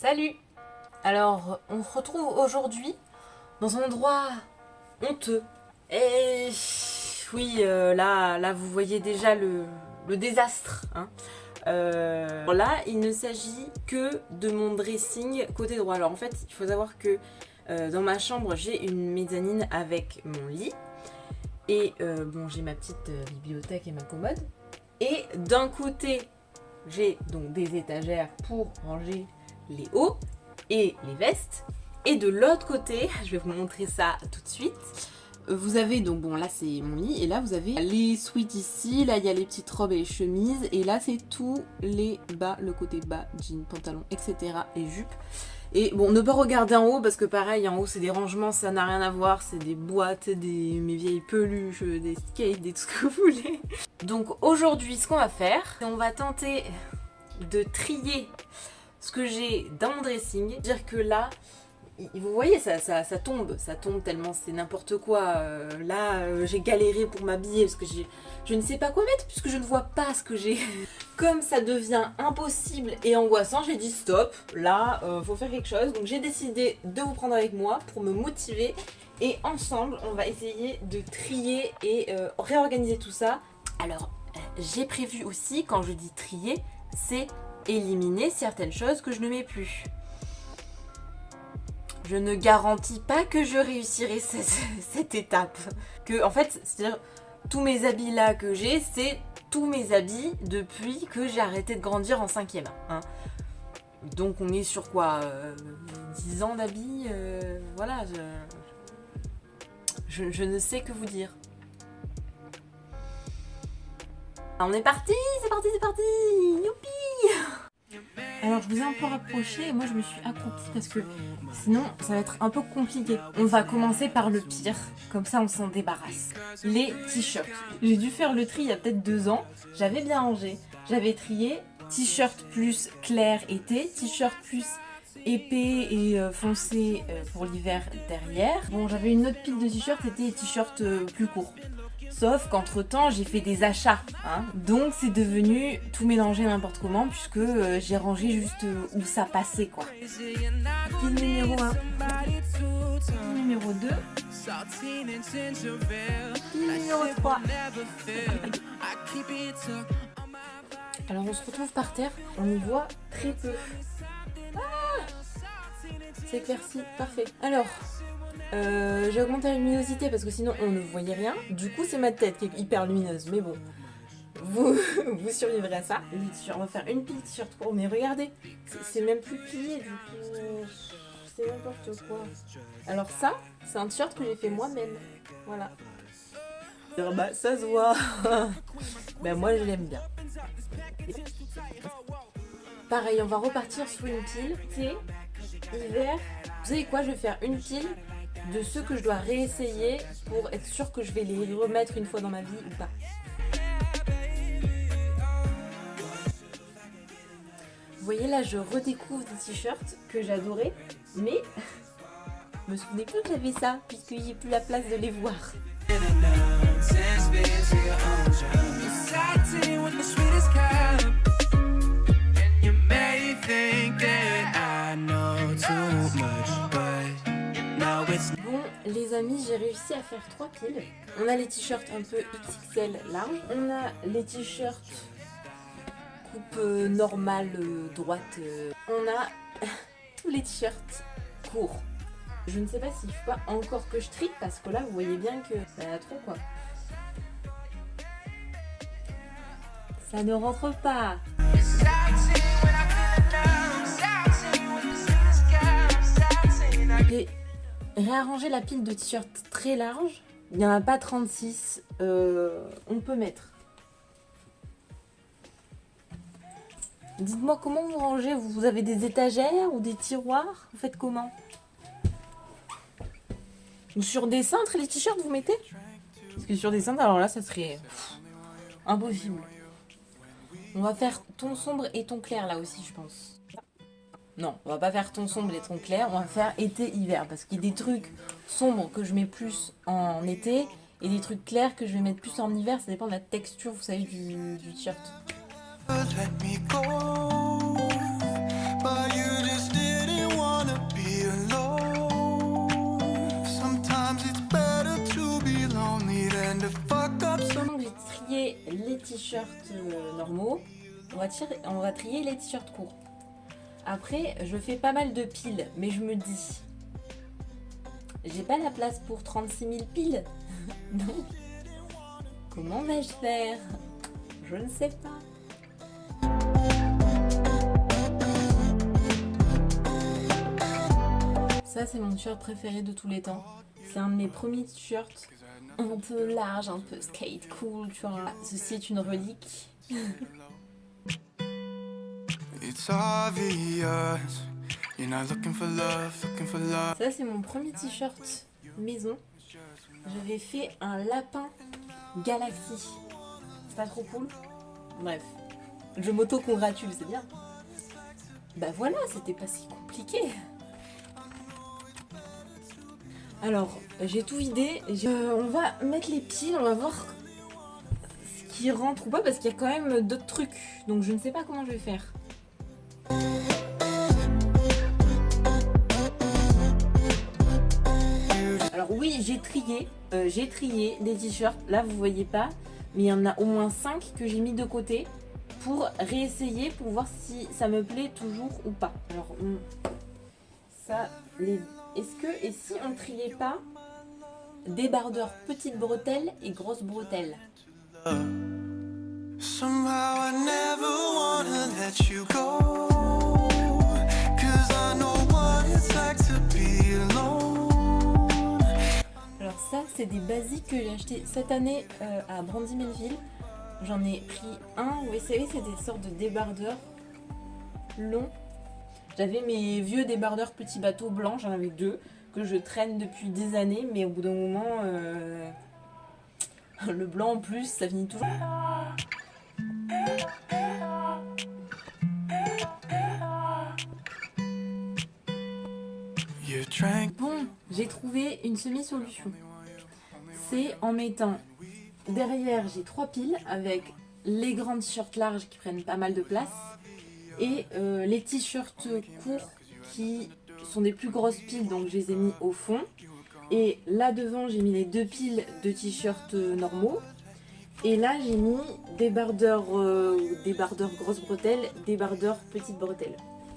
Salut! Alors, on se retrouve aujourd'hui dans un endroit honteux. Et oui, là, vous voyez déjà le désastre. Hein. Là, il ne s'agit que de mon dressing côté droit. Alors en fait, il faut savoir que dans ma chambre, j'ai une mezzanine avec mon lit. Et bon, j'ai ma petite bibliothèque et ma commode. Et d'un côté, j'ai donc des étagères pour ranger les hauts et les vestes. Et de l'autre côté, je vais vous montrer ça tout de suite. Vous avez donc, bon là c'est mon lit, et là vous avez les suites ici, là il y a les petites robes et les chemises, et là c'est tous les bas, le côté bas, jeans, pantalons, etc. et jupes. Et bon, ne pas regarder en haut parce que pareil, en haut c'est des rangements, ça n'a rien à voir, c'est des boîtes, mes vieilles peluches, des skates, des tout ce que vous voulez. Donc aujourd'hui, ce qu'on va faire, c'est on va tenter de trier ce que j'ai dans mon dressing. Dire que là, vous voyez, ça tombe tellement c'est n'importe quoi. Là, j'ai galéré pour m'habiller parce que je ne sais pas quoi mettre puisque je ne vois pas ce que j'ai. Comme ça devient impossible et angoissant, j'ai dit stop, là, faut faire quelque chose. Donc j'ai décidé de vous prendre avec moi pour me motiver et ensemble, on va essayer de trier et réorganiser tout ça. Alors, j'ai prévu aussi, quand je dis trier, c'est éliminer certaines choses que je ne mets plus. Je ne garantis pas que je réussirai cette étape. Que, en fait, c'est-à-dire, tous mes habits là que j'ai, c'est tous mes habits depuis que j'ai arrêté de grandir en 5e. Hein. Donc on est sur quoi 10 ans d'habits voilà, je ne sais que vous dire. On est parti, c'est parti, youpi! Alors je vous ai un peu rapproché et moi je me suis accroupie parce que sinon ça va être un peu compliqué. On va commencer par le pire, comme ça on s'en débarrasse. Les t-shirts. J'ai dû faire le tri il y a peut-être 2 ans, j'avais bien rangé. J'avais trié t-shirt plus clair été, t-shirt plus épais et foncé pour l'hiver derrière. Bon, j'avais une autre pile de t-shirts, c'était les t-shirts plus courts. Sauf qu'entre temps j'ai fait des achats, hein. Donc c'est devenu tout mélangé n'importe comment puisque j'ai rangé juste où ça passait quoi. Pile numéro 1, pile numéro 2, pile numéro 3. Alors on se retrouve par terre, on y voit très peu. Ah, c'est éclairci, parfait. Alors... j'ai augmenté la luminosité parce que sinon on ne voyait rien. Du coup c'est ma tête qui est hyper lumineuse, mais bon, vous survivrez à ça. Les t-shirts, on va faire une pile de t-shirts courts, mais regardez, c'est même plus plié du coup, c'est n'importe quoi. Alors ça, c'est un t-shirt que j'ai fait moi-même, voilà. Bah ça se voit. Ben moi je l'aime bien. Pareil, on va repartir sur une pile, thé, hiver. Vous savez quoi, je vais faire une pile de ceux que je dois réessayer pour être sûr que je vais les remettre une fois dans ma vie ou pas. Vous voyez là, je redécouvre des t-shirts que j'adorais, mais je me souvenais plus que j'avais ça puisqu'il n'y a plus la place de les voir. Bon les amis, j'ai réussi à faire 3 piles. On a les t-shirts un peu XXL large. On a les t-shirts coupe normale droite. On a tous les t-shirts courts. Je ne sais pas s'il faut pas encore que je trie parce que là vous voyez bien que ça a trop quoi. Ça ne rentre pas. J'ai réarrangé la pile de t-shirts très large. Il n'y en a pas 36. On peut mettre. Dites-moi comment vous rangez. Vous avez des étagères ou des tiroirs? Vous faites comment? Ou sur des cintres les t-shirts vous mettez? Parce que sur des cintres alors là ça serait impossible. On va faire ton sombre et ton clair là aussi je pense. Non, on va pas faire ton sombre et ton clair, on va faire été-hiver. Parce qu'il y a des trucs sombres que je mets plus en été et des trucs clairs que je vais mettre plus en hiver. Ça dépend de la texture, vous savez, du t-shirt. Let me go, but you just did. t-shirts normaux, on va trier les t-shirts courts. Après, je fais pas mal de piles, mais je me dis, j'ai pas la place pour 36 000 piles. Donc, comment vais-je faire? Je ne sais pas. Ça, c'est mon t-shirt préféré de tous les temps. C'est un de mes premiers t-shirts, un peu large, un peu skate cool, tu vois. Ceci est une relique. Ça, c'est mon premier t-shirt maison. J'avais fait un lapin Galaxy. C'est pas trop cool? Bref, je m'auto-congratule, c'est bien. Bah voilà, c'était pas si compliqué. Alors, j'ai tout vidé. On va mettre les piles, on va voir ce qui rentre ou pas, parce qu'il y a quand même d'autres trucs. Donc je ne sais pas comment je vais faire. Alors oui, j'ai trié des t-shirts. Là, vous voyez pas, mais il y en a au moins 5 que j'ai mis de côté pour réessayer, pour voir si ça me plaît toujours ou pas. Alors, ça, et si on triait pas débardeur petites bretelles et grosses bretelles? Alors ça, c'est des basiques que j'ai acheté cette année à Brandy Melville. J'en ai pris un, vous savez, c'est des sortes de débardeurs longs. J'avais mes vieux débardeurs petits bateaux blancs, j'en avais 2 que je traîne depuis des années, mais au bout d'un moment, le blanc en plus, ça finit toujours. Bon, j'ai trouvé une semi-solution. C'est en mettant derrière, j'ai 3 piles avec les grands t-shirts larges qui prennent pas mal de place et les t-shirts courts qui sont des plus grosses piles, donc je les ai mis au fond. Et là devant, j'ai mis les 2 piles de t-shirts normaux. Et là, j'ai mis débardeur grosses bretelles, débardeur petites bretelles.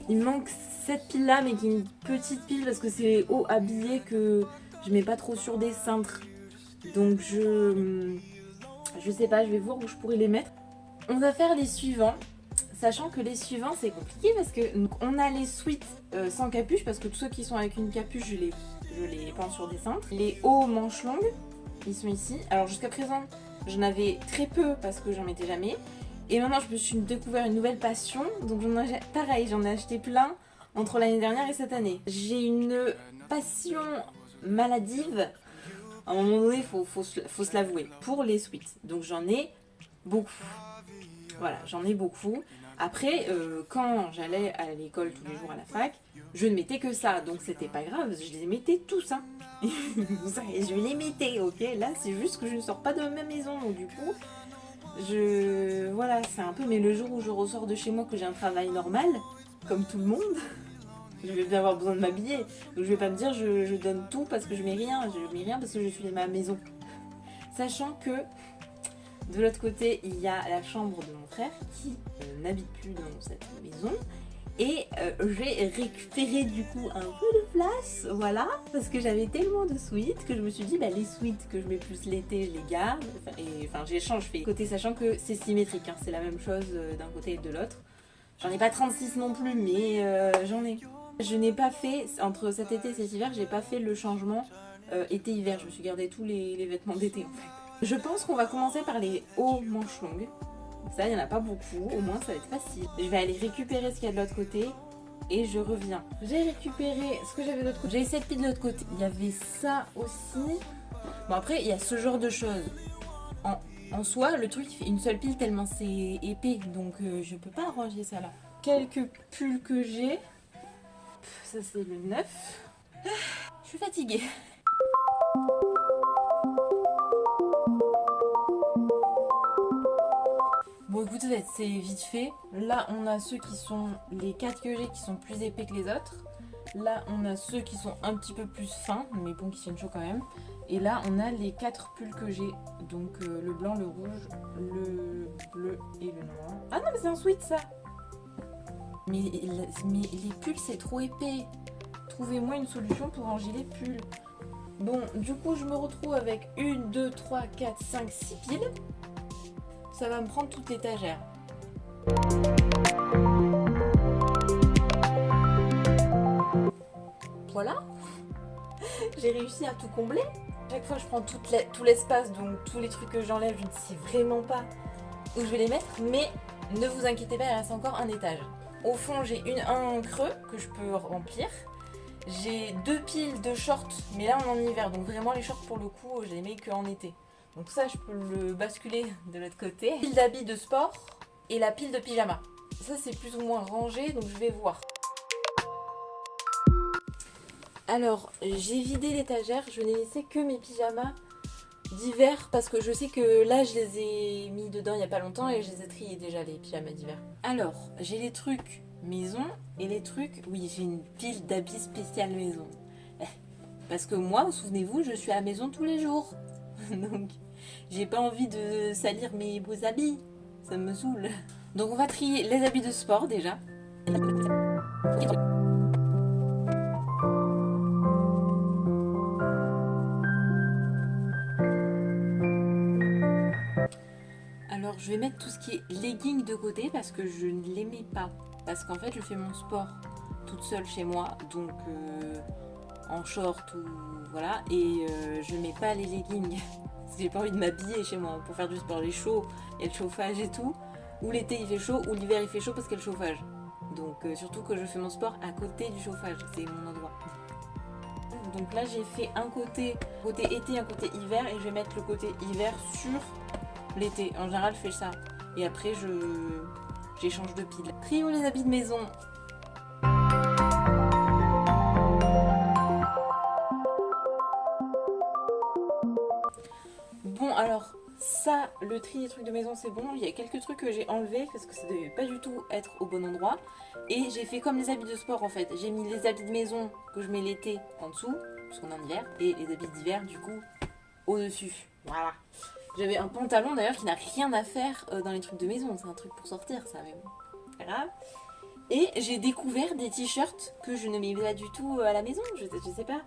Il me manque cette pile là, mais qui est une petite pile parce que c'est haut habillé que je mets pas trop sur des cintres. Donc je sais pas, je vais voir où je pourrais les mettre. On va faire les suivants. Sachant que les suivants c'est compliqué parce que donc, on a les sweats sans capuche, parce que tous ceux qui sont avec une capuche je les pends sur des cintres. Les hauts manches longues, ils sont ici. Alors jusqu'à présent j'en avais très peu parce que j'en mettais jamais. Et maintenant je me suis découvert une nouvelle passion. Donc j'en ai acheté plein entre l'année dernière et cette année. J'ai une passion maladive. À un moment donné, faut se l'avouer. Pour les sweats. Donc j'en ai beaucoup. Voilà, j'en ai beaucoup. Après, quand j'allais à l'école tous les jours à la fac, je ne mettais que ça. Donc c'était pas grave, je les mettais tous. Hein. Je les mettais, ok. Là, c'est juste que je ne sors pas de ma maison. Donc du coup, voilà, c'est un peu... Mais le jour où je ressors de chez moi, que j'ai un travail normal, comme tout le monde... Je vais bien avoir besoin de m'habiller. Donc je vais pas me dire je donne tout parce que je mets rien. Je mets rien parce que je suis à ma maison. Sachant que de l'autre côté, il y a la chambre de mon frère qui n'habite plus dans cette maison. Et j'ai récupéré du coup un peu de place, voilà, parce que j'avais tellement de sweats que je me suis dit, bah, les sweats que je mets plus l'été, je les garde. J'échange, je fais côté, sachant que c'est symétrique, hein, c'est la même chose d'un côté et de l'autre. J'en ai pas 36 non plus, mais j'en ai. Je n'ai pas fait, entre cet été et cet hiver, j'ai pas fait le changement été-hiver. Je me suis gardé tous les vêtements d'été en fait. Je pense qu'on va commencer par les hauts manches longues. Ça, il n'y en a pas beaucoup, au moins ça va être facile. Je vais aller récupérer ce qu'il y a de l'autre côté et je reviens. J'ai récupéré ce que j'avais de l'autre côté. J'ai cette pile de l'autre côté. Il y avait ça aussi. Bon, après, il y a ce genre de choses. En soi, le truc, il fait une seule pile tellement c'est épais, donc je peux pas ranger ça là. Quelques pulls que j'ai. Ça, c'est le 9. Je suis fatiguée. Bon, écoutez, c'est vite fait. Là, on a ceux qui sont les 4 que j'ai qui sont plus épais que les autres. Là, on a ceux qui sont un petit peu plus fins, mais bon, qui tiennent chaud quand même. Et là, on a les 4 pulls que j'ai. Donc le blanc, le rouge, le bleu et le noir. Ah non, mais c'est un sweat ça. Mais les pulls, c'est trop épais. Trouvez-moi une solution pour ranger les pulls. Bon, du coup, je me retrouve avec 1, 2, 3, 4, 5, 6 piles. Ça va me prendre toute l'étagère. Voilà. J'ai réussi à tout combler. Chaque fois, je prends tout l'espace, donc tous les trucs que j'enlève, je ne sais vraiment pas où je vais les mettre. Mais ne vous inquiétez pas, il reste encore un étage. Au fond, j'ai un creux que je peux remplir. J'ai 2 piles de shorts, mais là on est en hiver, donc vraiment les shorts pour le coup, je les mets qu'en été. Donc ça, je peux le basculer de l'autre côté. Pile d'habits de sport et la pile de pyjama. Ça, c'est plus ou moins rangé, donc je vais voir. Alors, j'ai vidé l'étagère, je n'ai laissé que mes pyjamas d'hiver parce que je sais que là, je les ai mis dedans il n'y a pas longtemps et je les ai triés déjà, les pyjamas d'hiver. Alors, j'ai les trucs maison et les trucs... Oui, j'ai une pile d'habits spécial maison. Parce que moi, souvenez-vous, je suis à la maison tous les jours. Donc, j'ai pas envie de salir mes beaux habits. Ça me saoule. Donc, on va trier les habits de sport déjà. Alors, je vais mettre tout ce qui est leggings de côté parce que je ne les mets pas. Parce qu'en fait, je fais mon sport toute seule chez moi. Donc, en short ou voilà. Et je mets pas les leggings. Parce que j'ai pas envie de m'habiller chez moi pour faire du sport. Il est chaud, il y a le chauffage et tout. Ou l'été il fait chaud, ou l'hiver il fait chaud parce qu'il y a le chauffage. Donc, surtout que je fais mon sport à côté du chauffage. C'est mon endroit. Donc là, j'ai fait un côté été, un côté hiver. Et je vais mettre le côté hiver sur l'été. En général, je fais ça. Et après, j'échange de piles. Trions les habits de maison. Bon, alors, ça, le tri des trucs de maison, c'est bon. Il y a quelques trucs que j'ai enlevés parce que ça devait pas du tout être au bon endroit. Et j'ai fait comme les habits de sport, en fait. J'ai mis les habits de maison que je mets l'été en dessous, parce qu'on est en hiver. Et les habits d'hiver, du coup, au-dessus. Voilà. J'avais un pantalon d'ailleurs qui n'a rien à faire dans les trucs de maison. C'est un truc pour sortir, ça, mais bon, pas grave. Et j'ai découvert des t-shirts que je ne mets pas du tout à la maison. Je sais pas.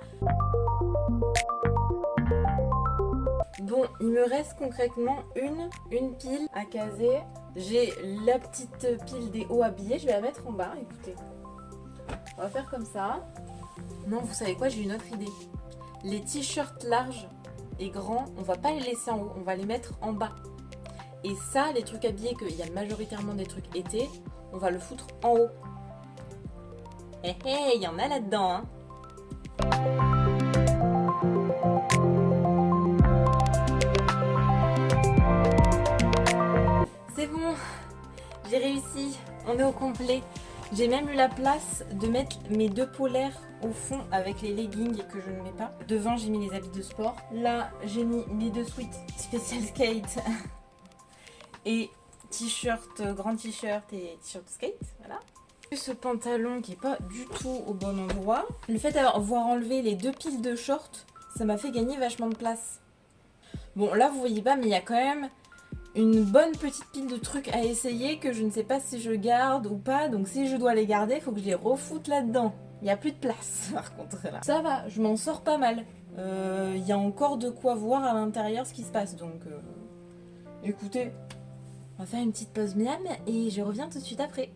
Bon, il me reste concrètement une pile à caser. J'ai la petite pile des hauts habillés. Je vais la mettre en bas. Écoutez, on va faire comme ça. Non, vous savez quoi? J'ai une autre idée. Les t-shirts larges et grands, on va pas les laisser en haut, on va les mettre en bas. Et ça, les trucs habillés, qu'il y a majoritairement des trucs été, on va le foutre en haut. Hé hé, il y en a là-dedans, hein. C'est bon, j'ai réussi, on est au complet. J'ai même eu la place de mettre mes 2 polaires au fond avec les leggings que je ne mets pas. Devant, j'ai mis les habits de sport. Là, j'ai mis mes 2 sweats spécial skate et t-shirt, grand t-shirt et t-shirt skate. Voilà. Ce pantalon qui est pas du tout au bon endroit. Le fait d'avoir enlevé les 2 piles de shorts, ça m'a fait gagner vachement de place. Bon, là, vous voyez pas, mais il y a quand même une bonne petite pile de trucs à essayer que je ne sais pas si je garde ou pas. Donc si je dois les garder, il faut que je les refoute là-dedans. Il n'y a plus de place par contre là. Ça va, je m'en sors pas mal. Il y a encore de quoi voir à l'intérieur ce qui se passe. Donc écoutez, on va faire une petite pause miam et je reviens tout de suite après.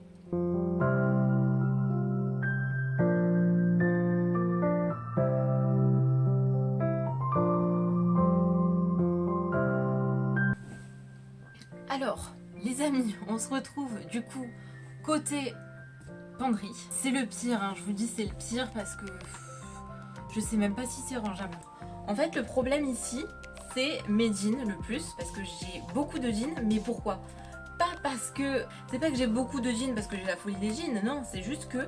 Alors, les amis, on se retrouve du coup côté penderie. C'est le pire, hein, je vous dis c'est le pire parce que je sais même pas si c'est rangeable. En fait, le problème ici, c'est mes jeans le plus parce que j'ai beaucoup de jeans, mais pourquoi? Pas parce que... C'est pas que j'ai beaucoup de jeans parce que j'ai la folie des jeans, non, c'est juste que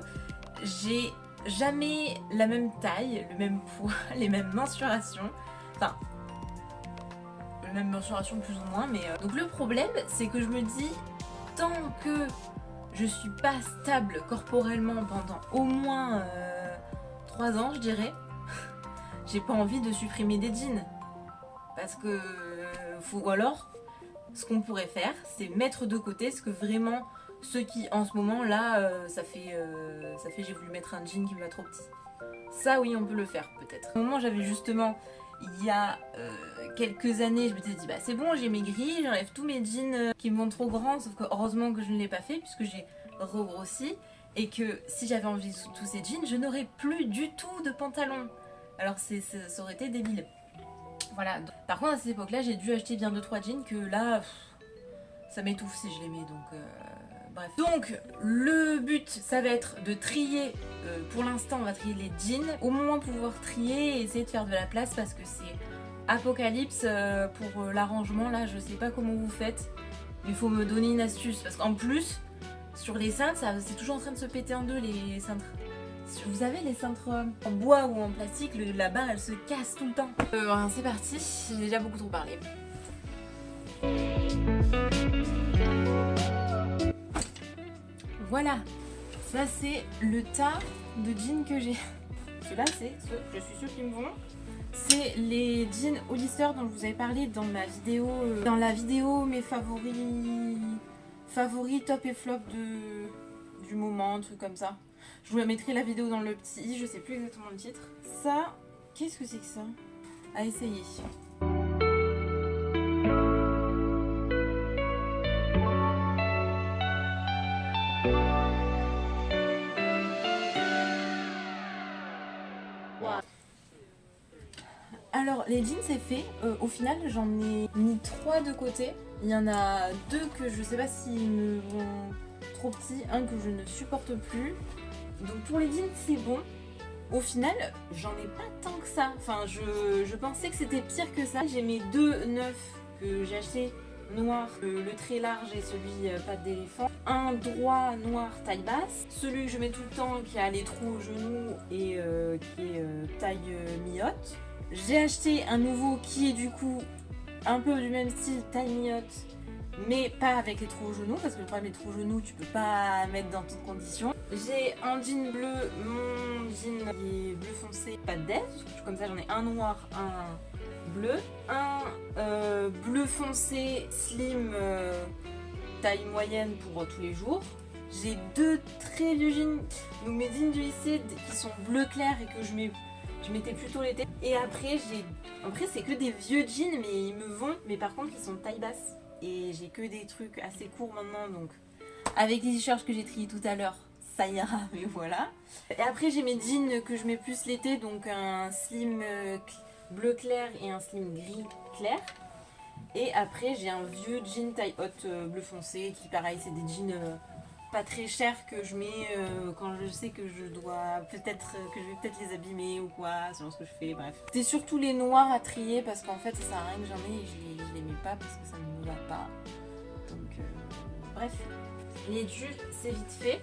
j'ai jamais la même taille, le même poids, les mêmes mensurations. Enfin... même mensuration plus ou moins, mais donc le problème c'est que je me dis tant que je suis pas stable corporellement pendant au moins 3 ans je dirais, j'ai pas envie de supprimer des jeans. Parce que ou alors, ce qu'on pourrait faire, c'est mettre de côté ce que vraiment, ceux qui en ce moment là, ça fait j'ai voulu mettre un jean qui me va trop petit. Ça oui, on peut le faire peut-être. Au moment j'avais justement, il y a quelques années, je me suis dit bah c'est bon, j'ai maigri, j'enlève tous mes jeans qui me vont trop grands, sauf que heureusement que je ne l'ai pas fait puisque j'ai regrossi et que si j'avais envie de tous ces jeans, je n'aurais plus du tout de pantalon. Alors ça aurait été débile. Voilà. Par contre à cette époque-là, j'ai dû acheter bien 2-3 jeans que là, ça m'étouffe si je les mets donc. Bref. Donc le but ça va être de trier, pour l'instant on va trier les jeans, au moins pouvoir trier et essayer de faire de la place parce que c'est apocalypse pour l'arrangement là, je sais pas comment vous faites, mais il faut me donner une astuce parce qu'en plus sur les cintres c'est toujours en train de se péter en deux les cintres. Vous avez les cintres en bois ou en plastique, la barre elle se casse tout le temps. C'est parti, j'ai déjà beaucoup trop parlé. Voilà, ça c'est le tas de jeans que j'ai. Ceux-là, c'est ceux, je suis sûre qu'ils me vont. C'est les jeans Hollister dont je vous avais parlé dans ma vidéo, dans la vidéo mes favoris top et flop du moment, un truc comme ça. Je vous la mettrai la vidéo dans le petit, je sais plus exactement le titre. Ça, qu'est-ce que c'est que ça? À essayer. Alors les jeans c'est fait, au final j'en ai mis 3 de côté. Il y en a 2 que je sais pas s'ils me vont trop petits, un que je ne supporte plus. Donc pour les jeans c'est bon. Au final j'en ai pas tant que ça. Enfin je pensais que c'était pire que ça. J'ai mes 2 neufs que j'ai achetés noir, le très large et celui patte d'éléphant. Un droit noir taille basse. Celui que je mets tout le temps qui a les trous aux genoux et qui est taille mi-haute. J'ai acheté un nouveau qui est du coup un peu du même style, taille mi-haute, mais pas avec les trous aux genoux, parce que le problème des trous aux genoux, tu peux pas mettre dans toutes conditions. J'ai un jean bleu, mon jean qui est bleu foncé, pas de def, comme ça j'en ai un noir, un bleu, un bleu foncé slim taille moyenne pour tous les jours. J'ai 2 très vieux jeans, donc mes jeans du lycée qui sont bleu clair et que je mettais plutôt l'été. Et après c'est que des vieux jeans mais ils me vont, mais par contre ils sont taille basse. Et j'ai que des trucs assez courts maintenant, donc avec les t-shirts que j'ai triés tout à l'heure, ça ira, mais voilà. Et après j'ai mes jeans que je mets plus l'été, donc un slim bleu clair et un slim gris clair. Et après j'ai un vieux jean taille haute bleu foncé qui pareil c'est des jeans pas très chers que je mets quand je sais que je dois peut-être que je vais peut-être les abîmer ou quoi selon ce que je fais, bref. C'est surtout les noirs à trier parce qu'en fait ça sert à rien que j'en ai et je les mets pas parce que ça ne me va pas. Donc bref. Les jupes c'est vite fait.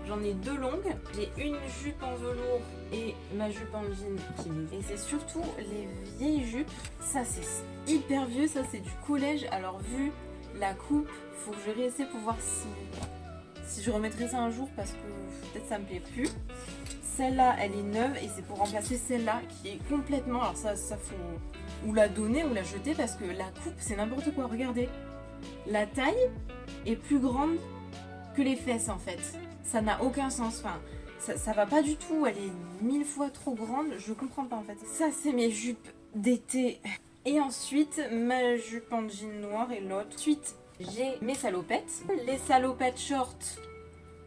J'en ai 2 longues. J'ai une jupe en velours et ma jupe en jean qui me va. Et c'est surtout les vieilles jupes. Ça c'est hyper vieux, ça c'est du collège. Alors vu la coupe, faut que je réessaie pour voir si je remettrai ça un jour parce que peut-être ça me plaît plus. Celle-là elle est neuve et c'est pour remplacer celle-là qui est complètement, alors ça faut ou la donner ou la jeter parce que la coupe c'est n'importe quoi. Regardez, la taille est plus grande que les fesses en fait, ça n'a aucun sens, enfin ça va pas du tout, elle est 1000 fois trop grande, je comprends pas en fait. Ça c'est mes jupes d'été et ensuite ma jupe en jean noir et l'autre. Ensuite j'ai mes salopettes. Les salopettes short,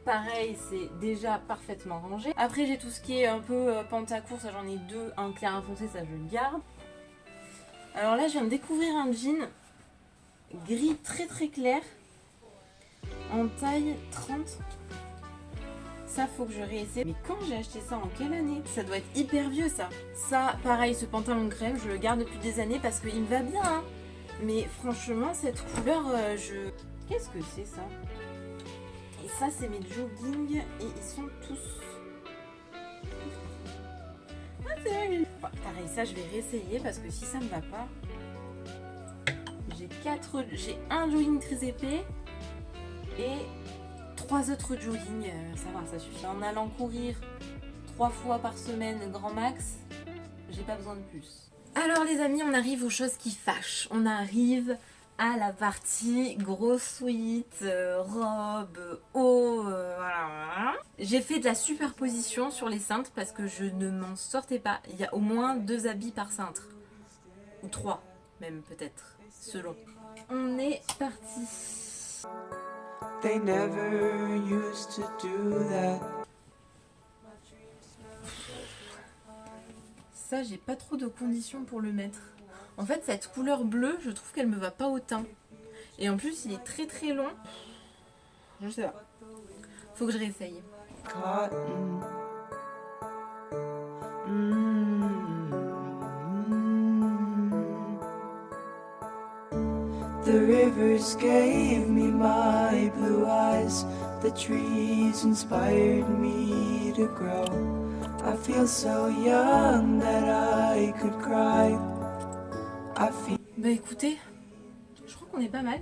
pareil, c'est déjà parfaitement rangé. Après, j'ai tout ce qui est un peu pantacourt, ça j'en ai 2, un clair, un foncé, ça je le garde. Alors là, je viens de découvrir un jean gris très très clair, en taille 30. Ça, faut que je réessaye. Mais quand j'ai acheté ça, en quelle année? Ça doit être hyper vieux ça. Ça, pareil, ce pantalon crème, je le garde depuis des années parce qu'il me va bien, hein. Mais franchement, cette couleur, Qu'est-ce que c'est ça? Et ça, c'est mes joggings et ils sont tous... Ah, c'est vrai. Pareil, ça, je vais réessayer parce que si ça me va pas... J'ai un jogging très épais et 3 autres joggings. Ça va, ça suffit. En allant courir 3 fois par semaine, grand max, j'ai pas besoin de plus. Alors les amis, on arrive aux choses qui fâchent. On arrive à la partie gros sweat, robe, haut, voilà. J'ai fait de la superposition sur les cintres parce que je ne m'en sortais pas. Il y a au moins 2 habits par cintre. Ou 3 même peut-être, selon. On est parti. They never used to do that. Ça, j'ai pas trop de conditions pour le mettre. En fait, cette couleur bleue, je trouve qu'elle me va pas au teint. Et en plus, il est très très long. Je sais pas. Faut que je réessaye. The rivers gave me my blue eyes. The trees inspired me to grow. I feel so young that I could cry. Bah écoutez, je crois qu'on est pas mal.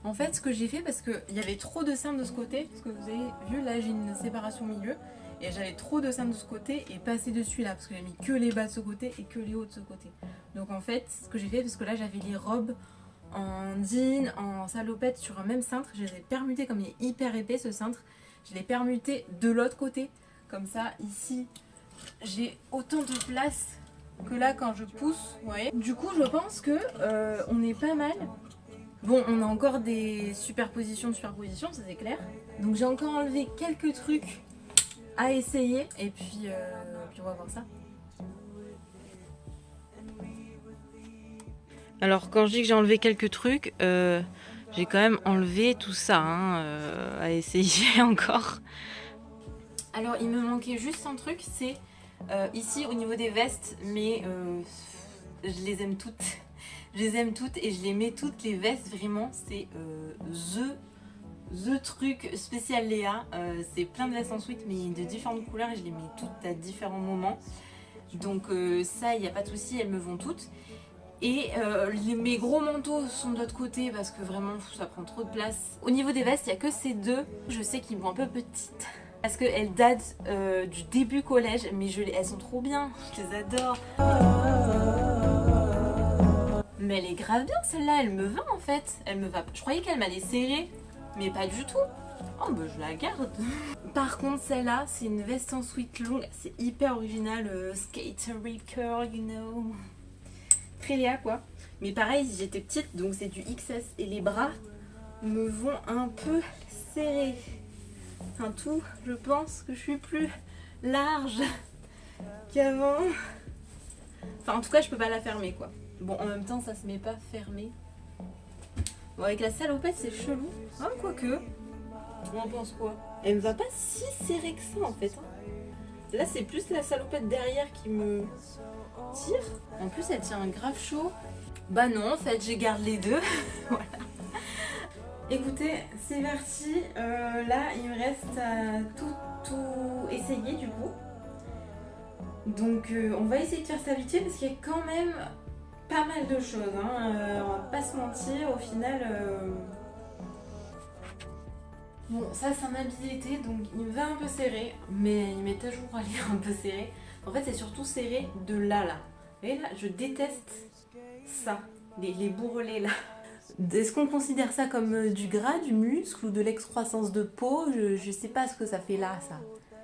En fait, ce que j'ai fait, parce qu'il y avait trop de cintres de ce côté, parce que vous avez vu, là j'ai une séparation au milieu, et j'avais trop de cintres de ce côté et pas assez de celui-là, parce que j'ai mis que les bas de ce côté et que les hauts de ce côté. Donc en fait, ce que j'ai fait, parce que là j'avais les robes en jean, en salopette sur un même cintre, je les ai permutées, comme il est hyper épais ce cintre, je l'ai permuté de l'autre côté, comme ça, ici, j'ai autant de place que là quand je pousse, vous voyez. Du coup, je pense que on est pas mal. Bon, on a encore des superpositions, ça c'est clair. Donc j'ai encore enlevé quelques trucs à essayer et puis on va voir ça. Alors quand je dis que j'ai enlevé quelques trucs, j'ai quand même enlevé tout ça à essayer encore. Alors il me manquait juste un truc, c'est ici au niveau des vestes, mais je les aime toutes. Je les aime toutes et je les mets toutes, les vestes, vraiment, c'est the truc spécial Léa. C'est plein de vestes en sweat, mais de différentes couleurs et je les mets toutes à différents moments. Donc ça, il n'y a pas de souci, elles me vont toutes. Et mes gros manteaux sont de l'autre côté parce que vraiment, ça prend trop de place. Au niveau des vestes, il n'y a que ces deux. Je sais qu'ils me vont un peu petites. Parce qu'elles datent du début collège, mais elles sont trop bien, je les adore. Mais elle est grave bien celle-là, elle me va en fait. Elle me va. Je croyais qu'elle m'allait serrer, mais pas du tout. Oh bah je la garde. Par contre celle-là, c'est une veste en sweat longue, c'est hyper original, skater curl, you know. Très Léa quoi. Mais pareil, j'étais petite, donc c'est du XS et les bras me vont un peu serrés. Enfin tout, je pense que je suis plus large qu'avant. Enfin en tout cas, je peux pas la fermer quoi. Bon, en même temps, ça se met pas fermé. Bon, avec la salopette, c'est chelou. Ah, quoique. On en pense quoi? Elle me va pas si serrée que ça, en fait. Là, c'est plus la salopette derrière qui me tire. En plus, elle tient grave chaud. Bah non, en fait, je garde les deux. Voilà. Écoutez, c'est parti. Là, il me reste à tout essayer, du coup. Donc, on va essayer de faire ça vite fait, parce qu'il y a quand même pas mal de choses, on va pas se mentir, au final... Bon, ça c'est un habit d'été, donc il me va un peu serré, mais il m'est toujours allé un peu serré. En fait, c'est surtout serré de là. Vous voyez là, je déteste ça, les bourrelets là. Est-ce qu'on considère ça comme du gras, du muscle ou de l'excroissance de peau? Je sais pas ce que ça fait là, ça.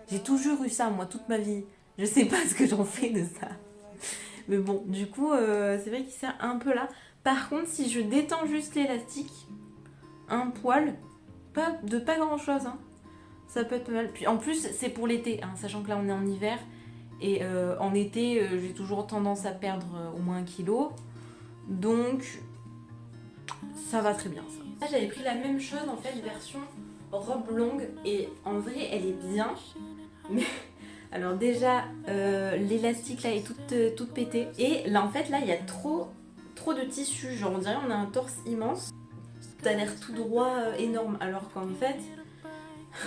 J'ai toujours eu ça, moi, toute ma vie. Je sais pas ce que j'en fais de ça. Mais bon, du coup, c'est vrai qu'il sert un peu là. Par contre, si je détends juste l'élastique, un poil, pas grand chose, ça peut être pas mal. Puis en plus, c'est pour l'été, sachant que là on est en hiver. Et en été, j'ai toujours tendance à perdre au moins 1 kilo. Donc, ça va très bien ça. Là, j'avais pris la même chose en fait, version robe longue. Et en vrai, elle est bien. Mais... Alors déjà, l'élastique là est toute pétée. Et là en fait, là il y a trop de tissu. Genre on dirait on a un torse immense. T'as l'air tout droit, énorme. Alors qu'en fait...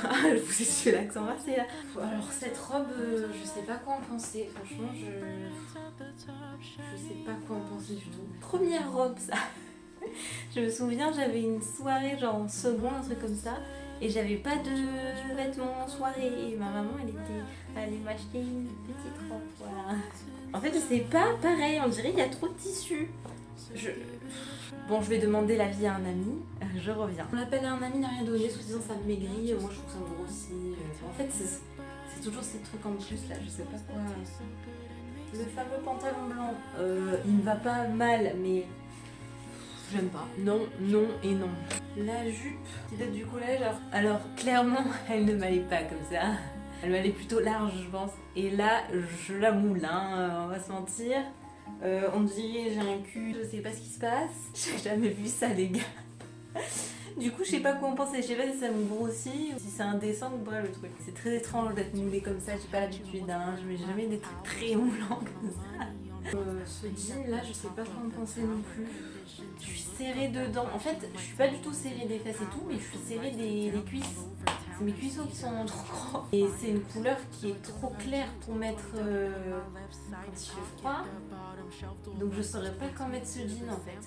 je vous ai su l'accent marseillais là. Alors cette robe, je sais pas quoi en penser. Franchement, je sais pas quoi en penser du tout. Première robe ça. Je me souviens, j'avais une soirée genre en seconde, un truc comme ça. et j'avais pas de vêtements en soirée. Et ma maman, elle allait m'acheter une petite robe, voilà. En fait, je sais pas, pareil, on dirait qu'il y a trop de tissu. Bon, je vais demander l'avis à un ami, je reviens. On l'appelle à un ami, n'a rien donné, soi-disant ça me maigrit, moi je trouve ça me grossit. En fait, c'est toujours ces trucs en plus là, je sais pas quoi. Le fameux pantalon blanc, il me va pas mal, mais j'aime pas. Non, non et non. La jupe qui date du collège, alors clairement, elle ne m'allait pas comme ça. Elle m'allait plutôt large, je pense. Et là, je la moule, hein, on va se mentir. On dirait j'ai un cul, je sais pas ce qui se passe. J'ai jamais vu ça, les gars. Du coup, je sais pas quoi en penser. Je sais pas si ça me grossit ou si c'est indécent ou pas le truc. C'est très étrange d'être moulée comme ça. J'ai pas l'habitude, hein. Je mets jamais des trucs très moulants comme ça. Ce jean là, je sais pas quoi en penser non plus. Je suis serrée dedans. En fait, je suis pas du tout serrée des fesses et tout, mais je suis serrée des cuisses. C'est mes cuisseaux qui sont trop grands. Et c'est une couleur qui est trop claire pour mettre quand il fait froid. Donc je saurais pas quand mettre ce jean en fait.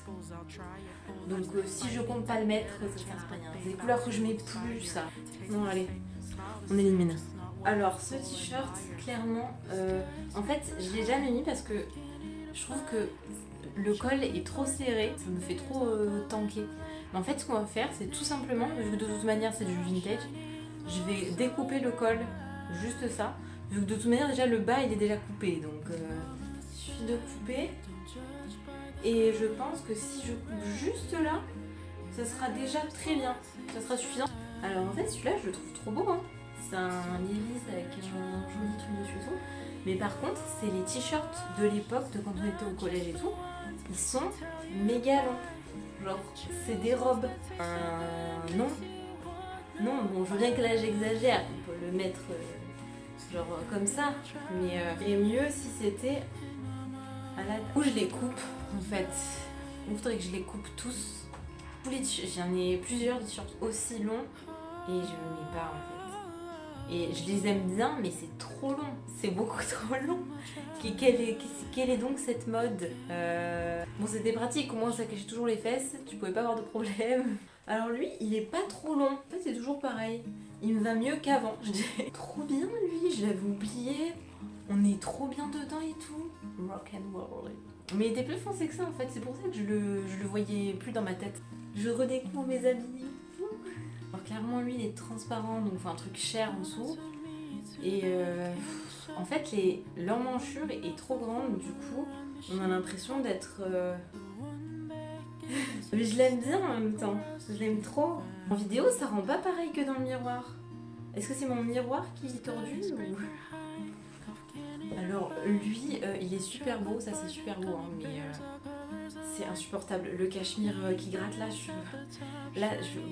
Donc si je compte pas le mettre, ça sert à rien. C'est des couleurs que je mets plus, ça. Non, allez, on élimine. Alors ce t-shirt, clairement, en fait, je l'ai jamais mis parce que je trouve que le col est trop serré, ça me fait trop tanker. Mais en fait, ce qu'on va faire, c'est tout simplement, vu que de toute manière c'est du vintage, je vais découper le col, juste ça. Vu que de toute manière, déjà le bas il est déjà coupé, donc il suffit de couper. Et je pense que si je coupe juste là, ça sera déjà très bien, ça sera suffisant. Alors en fait, celui-là, je le trouve trop beau, hein. C'est un Levi's avec un joli truc dessus et tout. Mais par contre, c'est les t-shirts de l'époque, de quand on était au collège et tout. Ils sont méga longs. Genre, c'est des robes. Non. Non, bon, je veux bien que là j'exagère. On peut le mettre genre comme ça. Mais il est mieux si c'était à la... Où je les coupe, en fait. Il faudrait que je les coupe tous. J'en ai plusieurs t-shirts aussi longs. Et je ne mets pas, en fait. Et je les aime bien, mais c'est trop long. C'est beaucoup trop long. Quelle est donc cette mode Bon, c'était pratique, au moins ça cachait toujours les fesses. Tu pouvais pas avoir de problème. Alors lui, il est pas trop long. En fait, c'est toujours pareil. Il me va mieux qu'avant. Je dirais trop bien, lui. Je l'avais oublié. On est trop bien dedans et tout. Rock and roll. Mais il était plus foncé que ça, en fait. C'est pour ça que je le voyais plus dans ma tête. Je redécouvre mes habits. Alors clairement lui il est transparent, donc il faut un truc cher en dessous. Et en fait l'emmanchure est trop grande, du coup on a l'impression d'être... Mais je l'aime bien en même temps, je l'aime trop. En vidéo ça rend pas pareil que dans le miroir. Est-ce que c'est mon miroir qui est tordu ou... Alors lui il est super beau, ça c'est super beau, hein, mais... c'est insupportable, le cachemire qui gratte là,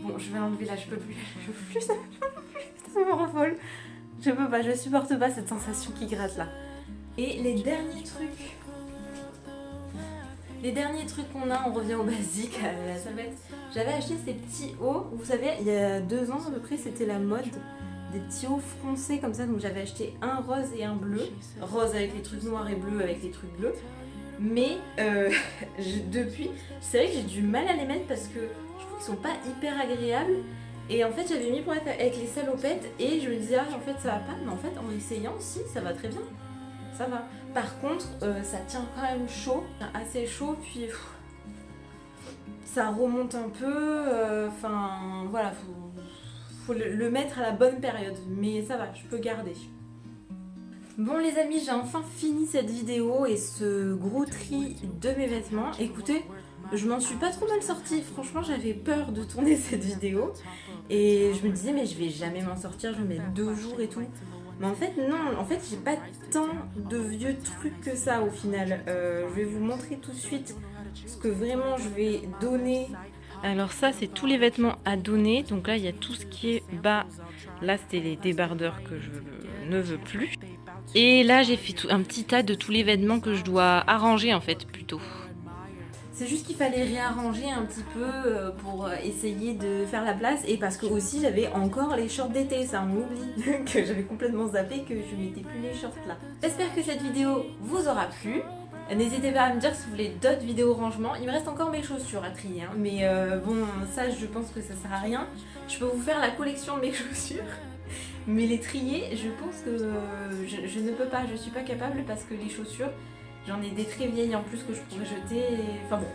bon, je vais l'enlever là, je peux plus, ça me rend folle. Je peux pas, je supporte pas cette sensation qui gratte là. Et les derniers trucs qu'on a, on revient au basique, à la savette. J'avais acheté ces petits hauts, vous savez, il y a 2 ans à peu près, c'était la mode des petits hauts froncés comme ça, donc j'avais acheté un rose et un bleu. Rose avec les trucs noirs et bleu avec les trucs bleus. Mais depuis, c'est vrai que j'ai du mal à les mettre parce que je trouve qu'ils sont pas hyper agréables. Et en fait, j'avais mis pour être avec les salopettes et je me disais, ah, en fait, ça va pas. Mais en fait, en essayant, si, ça va très bien. Ça va. Par contre, ça tient quand même chaud, assez chaud, puis ça remonte un peu. Enfin, voilà, faut le mettre à la bonne période. Mais ça va, je peux garder. Bon les amis, j'ai enfin fini cette vidéo et ce gros tri de mes vêtements. Écoutez, je m'en suis pas trop mal sortie. Franchement, j'avais peur de tourner cette vidéo. Et je me disais, mais je vais jamais m'en sortir, je vais mettre 2 jours et tout. Mais en fait, non, en fait, j'ai pas tant de vieux trucs que ça au final. Je vais vous montrer tout de suite ce que vraiment je vais donner. Alors ça, c'est tous les vêtements à donner. Donc là, il y a tout ce qui est bas. Là, c'était les débardeurs que je ne veux plus. Et là, j'ai fait un petit tas de tous les vêtements que je dois arranger en fait, plutôt. C'est juste qu'il fallait réarranger un petit peu pour essayer de faire la place. Et parce que aussi, j'avais encore les shorts d'été, ça on oublie, que j'avais complètement zappé que je mettais plus les shorts là. J'espère que cette vidéo vous aura plu. N'hésitez pas à me dire si vous voulez d'autres vidéos rangement. Il me reste encore mes chaussures à trier, hein. Mais bon, ça je pense que ça sert à rien. Je peux vous faire la collection de mes chaussures. Mais les trier, je pense que je ne peux pas, je suis pas capable parce que les chaussures, j'en ai des très vieilles en plus que je pourrais jeter. Enfin bon,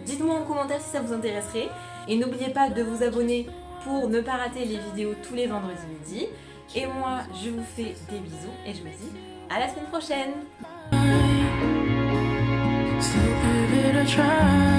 dites-moi en commentaire si ça vous intéresserait. Et n'oubliez pas de vous abonner pour ne pas rater les vidéos tous les vendredis midi. Et moi, je vous fais des bisous et je vous dis à la semaine prochaine. Still give it a try.